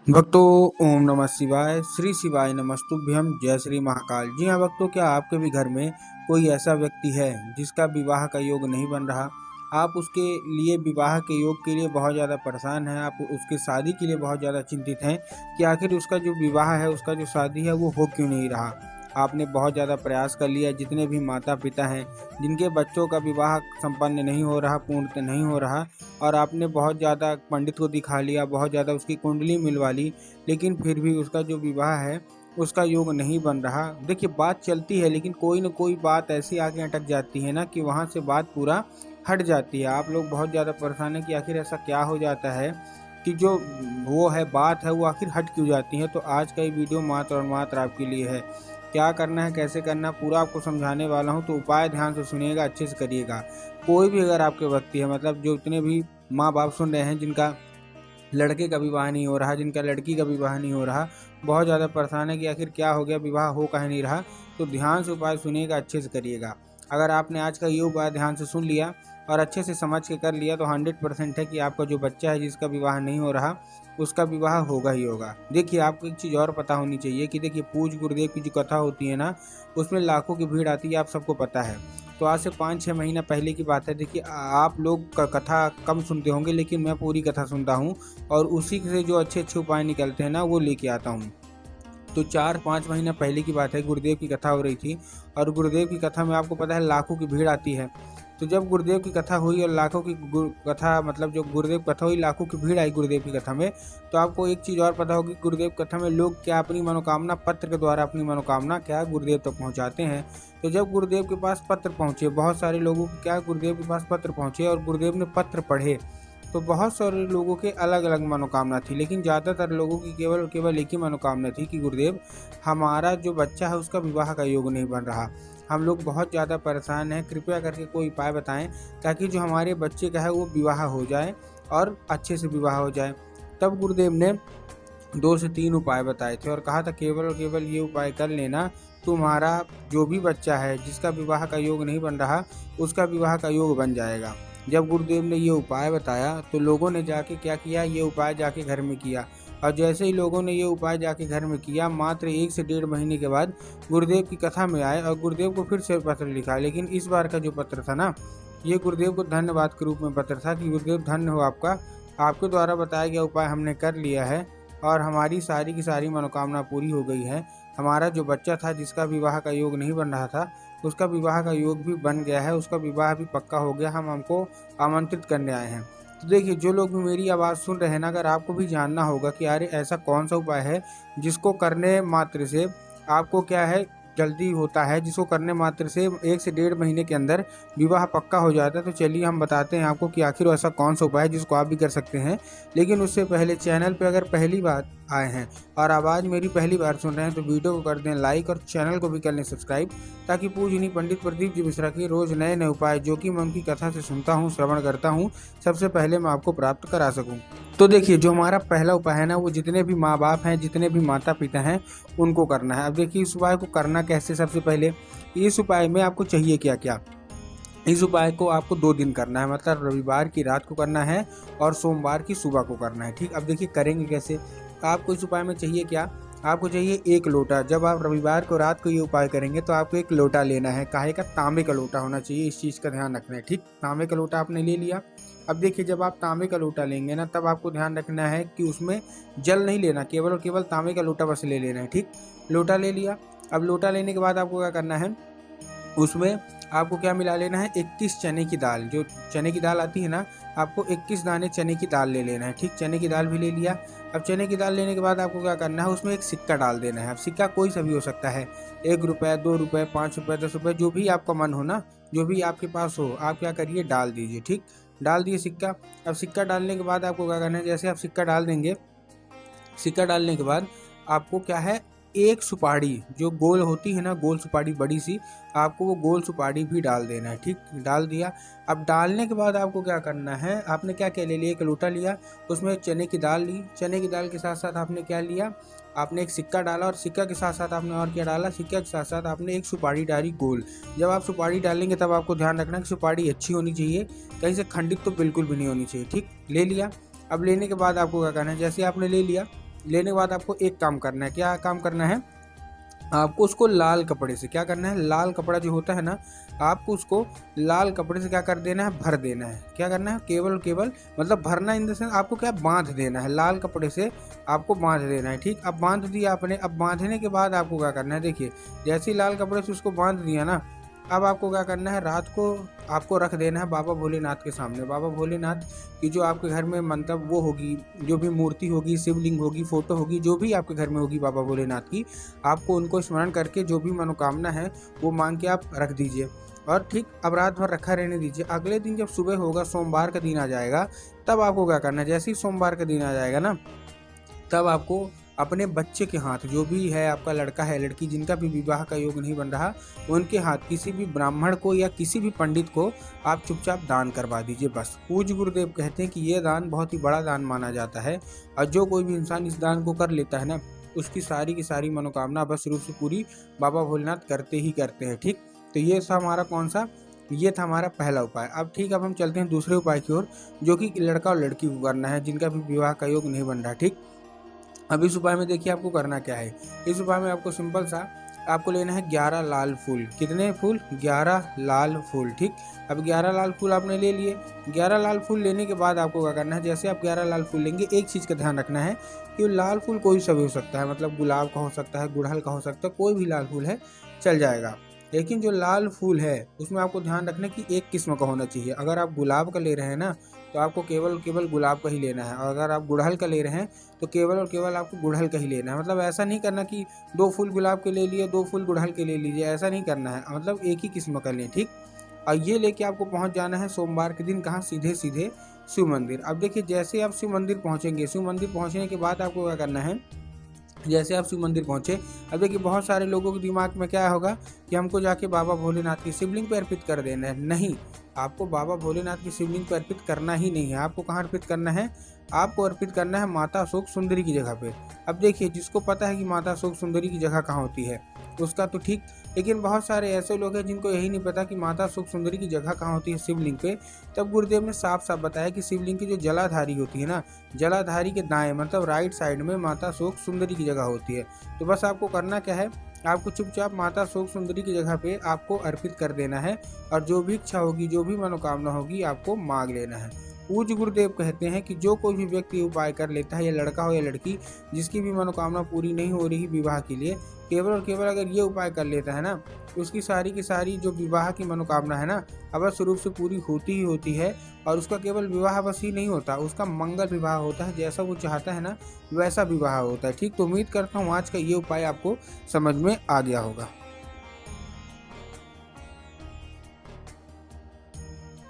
भक्तों, ओम नमः शिवाय। श्री शिवाय नमस्तुभ्यम। जय श्री महाकाल। जी हाँ भक्तों, क्या आपके भी घर में कोई ऐसा व्यक्ति है जिसका विवाह का योग नहीं बन रहा? आप उसके लिए विवाह के योग के लिए बहुत ज़्यादा परेशान हैं, आप उसकी शादी के लिए बहुत ज़्यादा चिंतित हैं कि आखिर उसका जो विवाह है, उसका जो शादी है वो हो क्यों नहीं रहा। आपने बहुत ज़्यादा प्रयास कर लिया। जितने भी माता पिता हैं जिनके बच्चों का विवाह संपन्न नहीं हो रहा, पूर्णतः नहीं हो रहा, और आपने बहुत ज़्यादा पंडित को दिखा लिया, बहुत ज़्यादा उसकी कुंडली मिलवा ली, लेकिन फिर भी उसका जो विवाह है उसका योग नहीं बन रहा। देखिए, बात चलती है लेकिन कोई न कोई बात ऐसी आगे अटक जाती है ना कि वहाँ से बात पूरा हट जाती है। आप लोग बहुत ज़्यादा परेशान हैं कि आखिर ऐसा क्या हो जाता है कि जो वो है बात है वो आखिर हट क्यों जाती है। तो आज का ये वीडियो मात्र और मात्र आपके लिए है। क्या करना है, कैसे करना, पूरा आपको समझाने वाला हूँ, तो उपाय ध्यान से सुनिएगा, अच्छे से करिएगा। कोई भी अगर आपके व्यक्ति है, मतलब जो इतने भी माँ बाप सुन रहे हैं जिनका लड़के का विवाह नहीं हो रहा, जिनका लड़की का विवाह नहीं हो रहा, बहुत ज़्यादा परेशान है कि आखिर क्या हो गया, विवाह हो काहे नहीं रहा, तो ध्यान से उपाय सुनिएगा, अच्छे से करिएगा। अगर आपने आज का ये उपाय ध्यान से सुन लिया और अच्छे से समझ के कर लिया तो 100% है कि आपका जो बच्चा है जिसका विवाह नहीं हो रहा उसका विवाह होगा ही होगा। देखिए, आपको एक चीज़ और पता होनी चाहिए कि देखिए, पूज्य गुरुदेव की जो कथा होती है ना, उसमें लाखों की भीड़ आती है, आप सबको पता है। तो आज से 5-6 महीना पहले की बात है। देखिए, आप लोग कथा कम सुनते होंगे लेकिन मैं पूरी कथा सुनता हूँ और उसी से जो अच्छे अच्छे उपाय निकलते हैं ना वो लेके आता हूँ। तो 4-5 महीना पहले की बात है, गुरुदेव की कथा हो रही थी और गुरुदेव की कथा में आपको पता है लाखों की भीड़ आती है। तो जब गुरुदेव की कथा हुई और लाखों की कथा, मतलब जो गुरुदेव कथा हुई, लाखों की भीड़ आई गुरुदेव की कथा में, तो आपको एक चीज़ और पता होगी, गुरुदेव कथा में लोग क्या अपनी मनोकामना पत्र के द्वारा अपनी मनोकामना क्या गुरुदेव तक पहुंचाते हैं। तो जब गुरुदेव के पास पत्र पहुंचे, बहुत सारे लोगों के क्या गुरुदेव के पास पत्र पहुंचे और गुरुदेव ने पत्र पढ़े, तो बहुत सारे लोगों के अलग अलग मनोकामना थी, लेकिन ज़्यादातर लोगों की केवल और केवल एक ही मनोकामना थी कि गुरुदेव, हमारा जो बच्चा है उसका विवाह का योग नहीं बन रहा, हम लोग बहुत ज़्यादा परेशान हैं, कृपया करके कोई उपाय बताएं ताकि जो हमारे बच्चे का है वो विवाह हो जाए और अच्छे से विवाह हो जाए। तब गुरुदेव ने 2 से 3 उपाय बताए थे और कहा था केवल और केवल ये उपाय कर लेना, तुम्हारा जो भी बच्चा है जिसका विवाह का योग नहीं बन रहा उसका विवाह का योग बन जाएगा। जब गुरुदेव ने ये उपाय बताया तो लोगों ने जाके क्या किया, ये उपाय जाके घर में किया, और जैसे ही लोगों ने ये उपाय जाके घर में किया, मात्र 1 से 1.5 महीने के बाद गुरुदेव की कथा में आए और गुरुदेव को फिर से पत्र लिखा। लेकिन इस बार का जो पत्र था ना, ये गुरुदेव को धन्यवाद के रूप में पत्र था कि गुरुदेव धन्य हो आपका, आपके द्वारा बताया गया उपाय हमने कर लिया है और हमारी सारी की सारी मनोकामना पूरी हो गई है। हमारा जो बच्चा था जिसका विवाह का योग नहीं बन रहा था उसका विवाह का योग भी बन गया है, उसका विवाह भी पक्का हो गया, हम हमको आमंत्रित करने आए हैं। तो देखिए, जो लोग भी मेरी आवाज़ सुन रहे हैं ना, अगर आपको भी जानना होगा कि अरे ऐसा कौन सा उपाय है जिसको करने मात्र से आपको क्या है जल्दी होता है, जिसको करने मात्र से 1 से 1.5 महीने के अंदर विवाह पक्का हो जाता है, तो चलिए हम बताते हैं आपको कि आखिर ऐसा कौन सा उपाय है जिसको आप भी कर सकते हैं। लेकिन उससे पहले चैनल पे अगर पहली बार आए हैं और आवाज़ मेरी पहली बार सुन रहे हैं तो वीडियो को कर दें लाइक और चैनल को भी कर लें सब्सक्राइब, ताकि पूजनीय पंडित प्रदीप जी मिश्रा की रोज़ नए नए उपाय जो कि मैं उनकी कथा से सुनता हूँ, श्रवण करता हूँ, सबसे पहले मैं आपको प्राप्त करा सकूँ। तो देखिए, जो हमारा पहला उपाय है ना, वो जितने भी माँ बाप हैं, जितने भी माता पिता हैं, उनको करना है। अब देखिए, इस उपाय को करना कैसे। सबसे पहले इस उपाय में आपको चाहिए क्या क्या। इस उपाय को आपको 2 दिन करना है, मतलब रविवार की रात को करना है और सोमवार की सुबह को करना है। ठीक, अब देखिए करेंगे कैसे। आपको इस उपाय में चाहिए क्या, आपको चाहिए 1 लोटा। जब आप रविवार को रात को ये उपाय करेंगे तो आपको 1 लोटा लेना है, काहे का, तांबे का लोटा होना चाहिए, इस चीज़ का ध्यान रखना है। ठीक, तांबे का लोटा आपने ले लिया। अब देखिए, जब आप तांबे का लोटा लेंगे ना, तब आपको ध्यान रखना है कि उसमें जल नहीं लेना, केवल और केवल तांबे का लोटा बस ले लेना है। ठीक, लोटा ले लिया। अब लोटा लेने के बाद आपको क्या करना है, उसमें आपको क्या मिला लेना है, 21 चने की दाल, जो चने की दाल आती है ना, आपको 21 दाने चने की दाल ले लेना है। ठीक, चने की दाल भी ले लिया। अब चने की दाल लेने के बाद आपको क्या करना है, उसमें एक सिक्का डाल देना है। अब सिक्का कोई सा भी हो सकता है, 1 रुपये, 2 रुपये, 5 रुपये, 10 रुपये, जो भी आपका मन हो ना, जो भी आपके पास हो, आप क्या करिए, डाल दीजिए। ठीक, डाल दिए सिक्का। अब सिक्का डालने के बाद आपको क्या करना है, जैसे आप सिक्का डाल देंगे, सिक्का डालने के बाद आपको क्या है, एक सुपारी जो गोल होती है ना, गोल सुपारी बड़ी सी, आपको वो गोल सुपारी भी डाल देना है। ठीक, डाल दिया। अब डालने के बाद आपको क्या करना है, आपने क्या क्या ले लिया, 1 लोटा लिया, उसमें चने की दाल ली, चने की दाल के साथ साथ आपने क्या लिया, आपने एक सिक्का डाला और सिक्का के साथ साथ आपने और क्या डाला, सिक्का के साथ साथ आपने एक सुपारी डाली गोल। जब आप सुपारी डालेंगे तब आपको ध्यान रखना कि सुपारी अच्छी होनी चाहिए, कहीं से खंडित तो बिल्कुल भी नहीं होनी चाहिए। ठीक, ले लिया। अब लेने के बाद आपको क्या करना है, जैसे आपने ले लिया, लेने के बाद आपको एक काम करना है। क्या काम करना है? आपको उसको लाल कपड़े से क्या करना है, लाल कपड़ा जो होता है ना, आपको उसको लाल कपड़े से क्या कर देना है, भर देना है। क्या करना है? केवल और केवल मतलब भरना इन द सेंस आपको क्या बांध देना है, लाल कपड़े से आपको बांध देना है। ठीक, अब बांध दिया आपने। अब बांधने के बाद आपको क्या करना है, देखिए जैसे ही लाल कपड़े से उसको बांध दिया ना, अब आपको क्या करना है, रात को आपको रख देना है बाबा भोलेनाथ के सामने। बाबा भोलेनाथ की जो आपके घर में मतलब वो होगी, जो भी मूर्ति होगी, शिवलिंग होगी, फोटो होगी, जो भी आपके घर में होगी बाबा भोलेनाथ की, आपको उनको स्मरण करके जो भी मनोकामना है वो मांग के आप रख दीजिए। और ठीक, अब रात भर रखा रहने दीजिए। अगले दिन जब सुबह होगा, सोमवार का दिन आ जाएगा, तब आपको क्या करना है, जैसे ही सोमवार का दिन आ जाएगा ना, तब आपको अपने बच्चे के हाथ, जो भी है आपका लड़का है लड़की जिनका भी विवाह का योग नहीं बन रहा, उनके हाथ किसी भी ब्राह्मण को या किसी भी पंडित को आप चुपचाप दान करवा दीजिए बस। पूज्य गुरुदेव कहते हैं कि ये दान बहुत ही बड़ा दान माना जाता है, और जो कोई भी इंसान इस दान को कर लेता है ना, उसकी सारी की सारी मनोकामना बस रूप से पूरी बाबा भोलेनाथ करते ही करते हैं। ठीक, तो ये था हमारा कौन सा, ये था हमारा पहला उपाय। अब ठीक, अब हम चलते हैं दूसरे उपाय की ओर, जो कि लड़का और लड़की को करना है जिनका भी विवाह का योग नहीं बन रहा। ठीक, अब इस उपाय में देखिए आपको करना क्या है। इस उपाय में आपको सिंपल सा आपको लेना है 11 लाल फूल। कितने फूल? 11 लाल फूल। ठीक, अब 11 लाल फूल आपने ले लिए। 11 लाल फूल लेने के बाद आपको क्या करना है, जैसे आप 11 लाल फूल लेंगे, एक चीज़ का ध्यान रखना है कि लाल फूल कोई सा भी हो सकता है, मतलब गुलाब का हो सकता है, गुड़हल का हो सकता है, कोई भी लाल फूल है चल जाएगा। लेकिन जो लाल फूल है उसमें आपको ध्यान रखना कि एक किस्म का होना चाहिए। अगर आप गुलाब का ले रहे हैं ना, तो आपको केवल केवल गुलाब का ही लेना है, और अगर आप गुड़हल का ले रहे हैं तो केवल और केवल आपको गुड़हल का ही लेना है। मतलब ऐसा नहीं करना कि 2 फूल गुलाब के ले लिए, 2 फूल गुड़हल के ले लीजिए, ऐसा नहीं करना है, मतलब एक ही किस्म का लें। ठीक, और ये लेके आपको पहुंच जाना है सोमवार के दिन कहाँ, सीधे सीधे शिव मंदिर। अब देखिए जैसे आप शिव मंदिर पहुंचेंगे, शिव मंदिर पहुंचने के बाद आपको क्या करना है, जैसे आप शिव मंदिर पहुंचे, अब देखिए बहुत सारे लोगों के दिमाग में क्या होगा कि हमको जाके बाबा भोलेनाथ की शिवलिंग पर अर्पित कर देना है। नहीं, आपको बाबा भोलेनाथ की शिवलिंग पर अर्पित करना ही नहीं है। आपको कहाँ अर्पित करना है? आपको अर्पित करना है माता अशोक सुंदरी की जगह पे। अब देखिए जिसको पता है कि माता अशोक सुंदरी की जगह कहाँ होती है उसका तो ठीक, लेकिन बहुत सारे ऐसे लोग हैं जिनको यही नहीं पता कि माता अशोक सुंदरी की जगह कहाँ होती है शिवलिंग पे। तब गुरुदेव ने साफ साफ बताया कि शिवलिंग की जो जलाधारी होती है ना, जलाधारी के दाएं मतलब राइट साइड में माता अशोक सुंदरी की जगह होती है। तो बस आपको करना क्या है, आपको चुपचाप माता अशोक सुंदरी की जगह पे आपको अर्पित कर देना है, और जो भी इच्छा होगी, जो भी मनोकामना होगी, आपको मांग लेना है। पूज्य गुरुदेव कहते हैं कि जो कोई भी व्यक्ति उपाय कर लेता है, या लड़का हो या लड़की, जिसकी भी मनोकामना पूरी नहीं हो रही विवाह के लिए, केवल और केवल अगर ये उपाय कर लेता है ना, उसकी सारी की सारी जो विवाह की मनोकामना है ना, अवश्य रूप से पूरी होती ही होती है। और उसका केवल विवाह बस ही नहीं होता, उसका मंगल विवाह होता है, जैसा वो चाहता है ना वैसा विवाह होता है। ठीक, तो उम्मीद करता हूँ आज का ये उपाय आपको समझ में आ गया होगा।